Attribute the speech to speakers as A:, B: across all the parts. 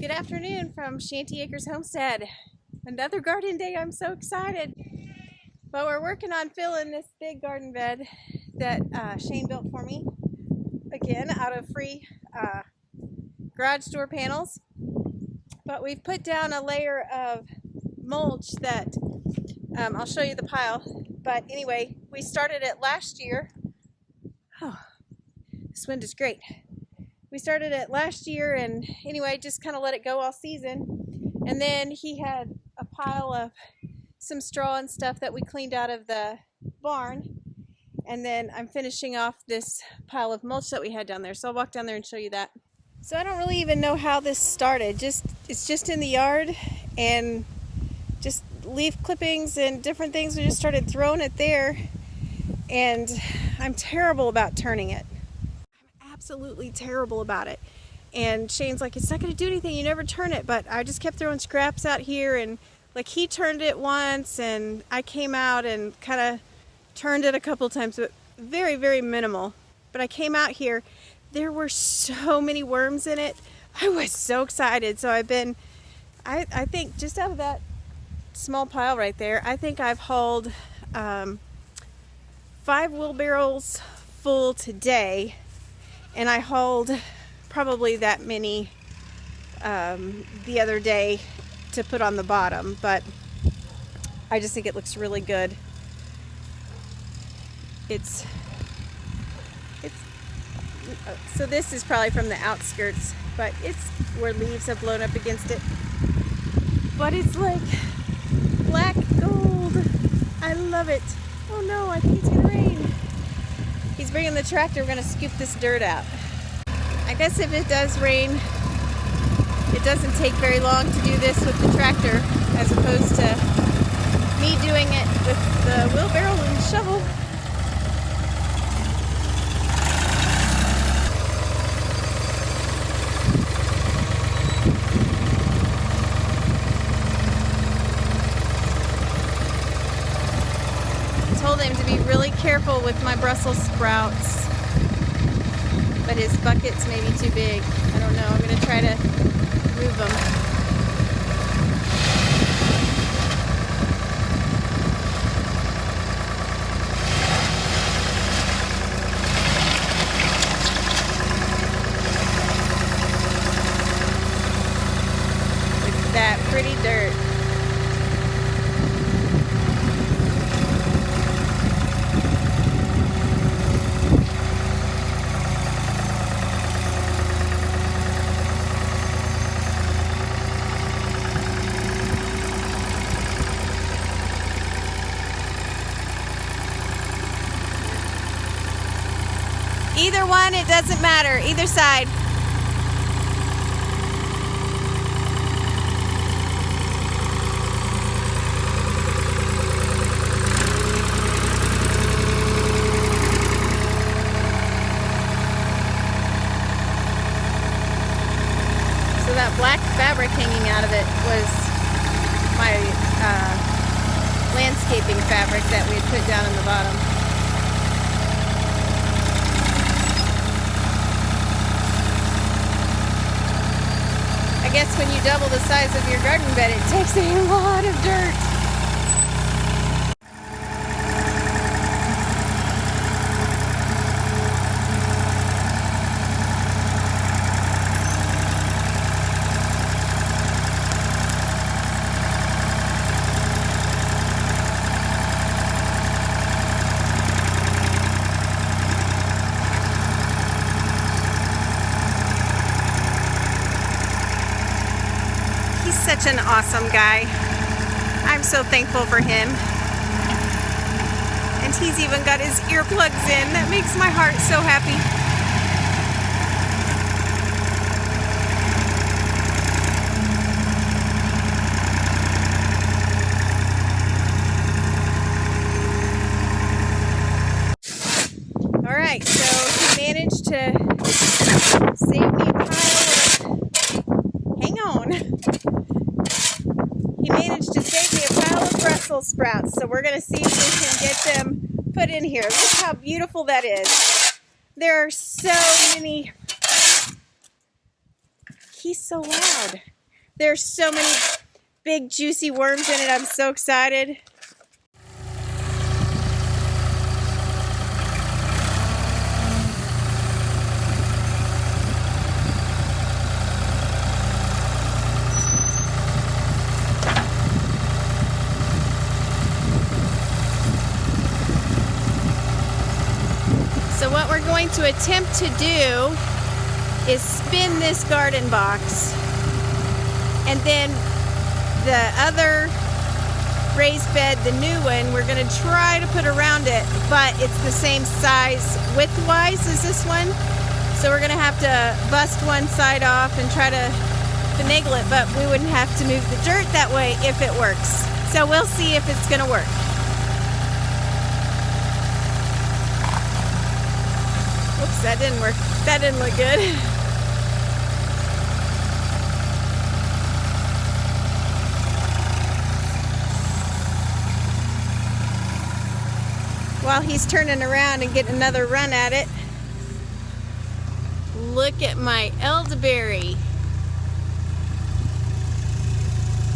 A: Good afternoon from Shanty Acres Homestead. Another garden day. I'm so excited. But we're working on filling this big garden bed that Shane built for me. Again, out of free garage door panels. But we've put down a layer of mulch that I'll show you the pile. But anyway, we started it last year. Oh, this wind is great. We started it last year, and anyway, just kind of let it go all season. And then he had a pile of some straw and stuff that we cleaned out of the barn. And then I'm finishing off this pile of mulch that we had down there. So I'll walk down there and show you that. So I don't really even know how this started. It's just in the yard, and just leaf clippings and different things. We just started throwing it there, and I'm terrible about turning it. Absolutely terrible about it. And Shane's like, it's not going to do anything, you never turn it. But I just kept throwing scraps out here, and like he turned it once, and I came out and kind of turned it a couple times, but very, very minimal. But I came out here, there were so many worms in it. I was so excited. So I've been, I think just out of that small pile right there, I think I've hauled 5 wheelbarrows full today. And I hauled probably that many the other day to put on the bottom, but I just think it looks really good. So this is probably from the outskirts, but it's where leaves have blown up against it. But it's like black gold. I love it. Oh no, I think it's gonna rain. He's bringing the tractor. We're going to scoop this dirt out. I guess if it does rain, it doesn't take very long to do this with the tractor as opposed to me doing it with the wheelbarrow and shovel. I told him to be really careful with my Brussels sprouts, but his buckets may be too big. I don't know. I'm going to try to move them. Look at that pretty dirt. Either one, it doesn't matter. Either side. So that black fabric hanging out of it was my landscaping fabric that we had put down in the bottom. I guess when you double the size of your garden bed, it takes a lot of dirt. Such an awesome guy. I'm so thankful for him. And he's even got his earplugs in. That makes my heart so happy. All right, so he managed to save me a pile of, hang on. He managed to save me a pile of Brussels sprouts, so we're going to see if we can get them put in here. Look how beautiful that is. There are so many he's so loud. There's so many big juicy worms in it. I'm so excited. So what we're going to attempt to do is spin this garden box, and then the other raised bed, the new one, we're going to try to put around it, but it's the same size width-wise as this one. So we're going to have to bust one side off and try to finagle it, but we wouldn't have to move the dirt that way if it works. So we'll see if it's going to work. Oops, that didn't work. That didn't look good. While he's turning around and getting another run at it, look at my elderberry.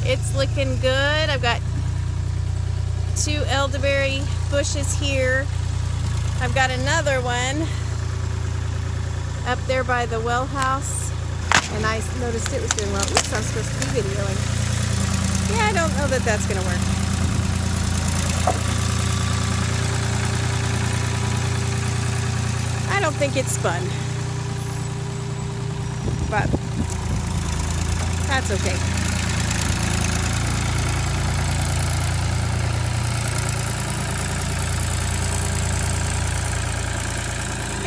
A: It's looking good. I've got 2 elderberry bushes here. I've got another one up there by the well house, and I noticed it was doing well. Oops, I'm supposed to be videoing. Yeah, I don't know that that's going to work. I don't think it's spun, but that's okay.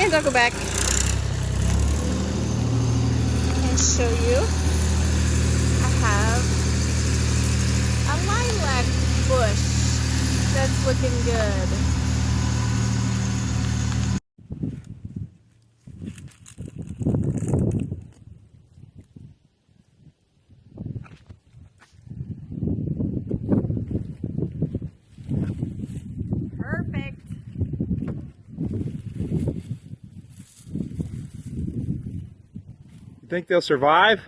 A: And I'll go back and show you. I have a lilac bush that's looking good. Perfect.
B: You think they'll survive?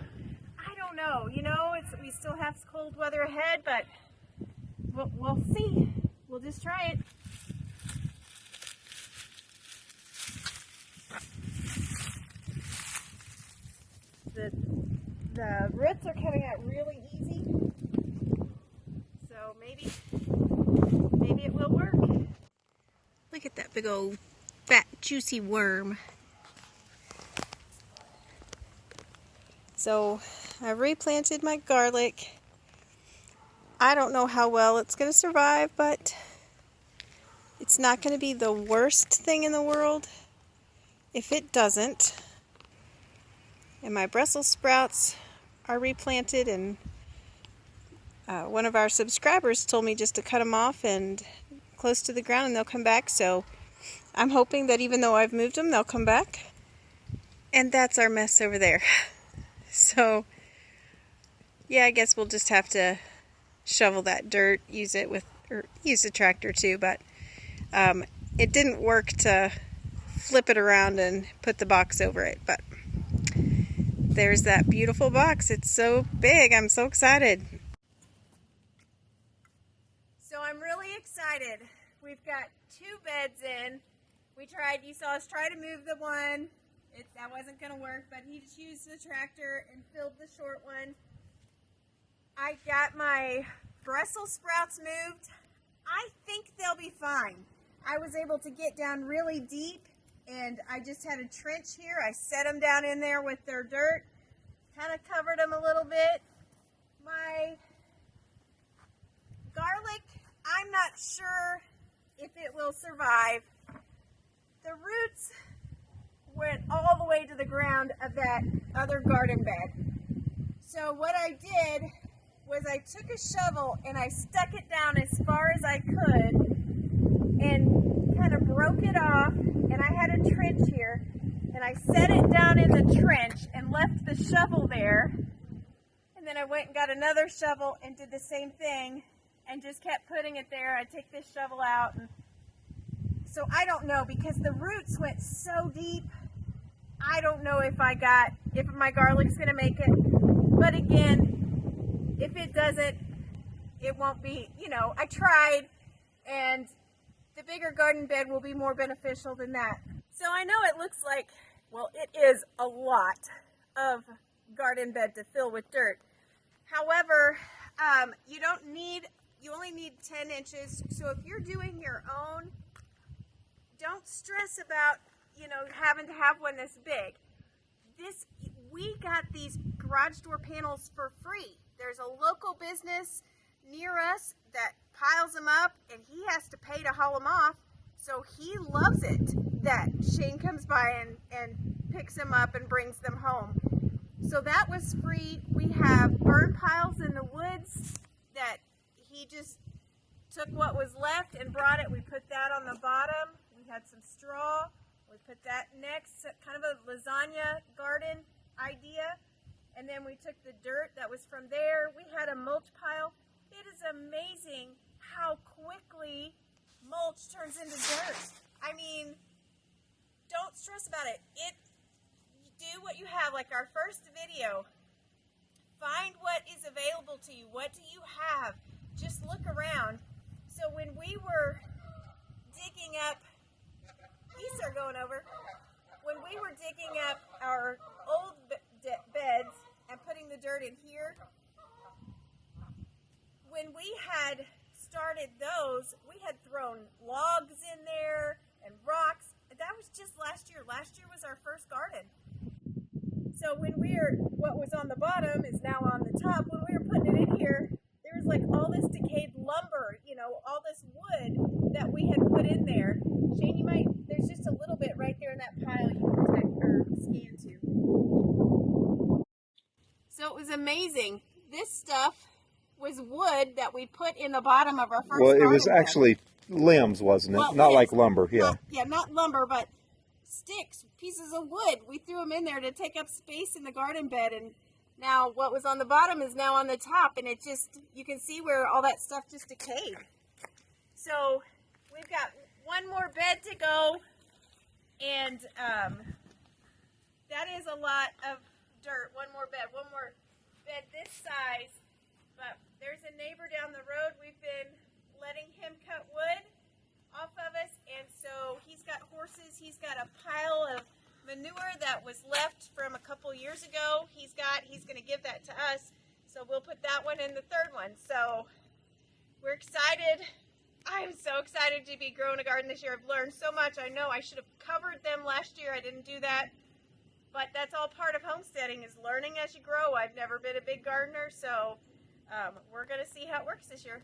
A: I don't know. You know, we still have cold weather ahead, but we'll see. We'll just try it. The roots are coming out really easy, so maybe it will work. Look at that big old fat juicy worm. So I replanted my garlic. I don't know how well it's going to survive, but it's not going to be the worst thing in the world if it doesn't. And my Brussels sprouts are replanted, and one of our subscribers told me just to cut them off and close to the ground and they'll come back. So I'm hoping that even though I've moved them, they'll come back. And that's our mess over there. So yeah, I guess we'll just have to shovel that dirt, use it with, or use the tractor too, but it didn't work to flip it around and put the box over it, but there's that beautiful box. It's so big. I'm so excited. So I'm really excited. We've got 2 beds in. You saw us try to move the one. That wasn't going to work, but he just used the tractor and filled the short one. I got my Brussels sprouts moved. I think they'll be fine. I was able to get down really deep, and I just had a trench here. I set them down in there with their dirt, kind of covered them a little bit. My garlic, I'm not sure if it will survive. The roots went all the way to the ground of that other garden bed. So what I did was I took a shovel and I stuck it down as far as I could and kind of broke it off, and I had a trench here, and I set it down in the trench and left the shovel there, and then I went and got another shovel and did the same thing and just kept putting it there. I take this shovel out, and so I don't know, because the roots went so deep. I don't know if my garlic's gonna make it, but again, if it doesn't, it won't be, I tried, and the bigger garden bed will be more beneficial than that. So I know it looks like, well, it is a lot of garden bed to fill with dirt. However, you only need 10 inches. So if you're doing your own, don't stress about, having to have one this big. We got these garage door panels for free. There's a local business near us that piles them up, and he has to pay to haul them off. So he loves it that Shane comes by and picks them up and brings them home. So that was free. We have burn piles in the woods that he just took what was left and brought it. We put that on the bottom. We had some straw. We put that next, kind of a lasagna garden idea. And then we took the dirt that was from there. We had a mulch pile. It is amazing how quickly mulch turns into dirt. I mean, don't stress about it. Do what you have, like our first video. Find what is available to you. What do you have? Just look around. So when we were digging up, geese are going over. When we were digging up our old beds and putting the dirt in here, when we had started those, we had thrown logs in there and rocks. That was just last year. Last year was our first garden. So what was on the bottom is now on the top. When we were putting it in here, there was like all this decayed lumber, all this wood that we had put in there. Shane, there's just a little bit right there in that pile you can type or scan to. So it was amazing. This stuff was wood that we put in the bottom of our first garden
B: Well, it was
A: bed.
B: actually limbs, wasn't it?
A: Well,
B: not
A: limbs.
B: like lumber, yeah.
A: Not lumber, but sticks, pieces of wood. We threw them in there to take up space in the garden bed, and now what was on the bottom is now on the top, and you can see where all that stuff just decayed. So we've got one more bed to go, and that is a lot of dirt. One more bed this size, but there's a neighbor down the road. We've been letting him cut wood off of us, and so he's got horses. He's got a pile of manure that was left from a couple years ago. He's going to give that to us, so we'll put that one in the third one. So we're excited. I'm so excited to be growing a garden this year. I've learned so much. I know I should have covered them last year. I didn't do that, but that's all part of homesteading, is learning as you grow. I've never been a big gardener, so we're going to see how it works this year.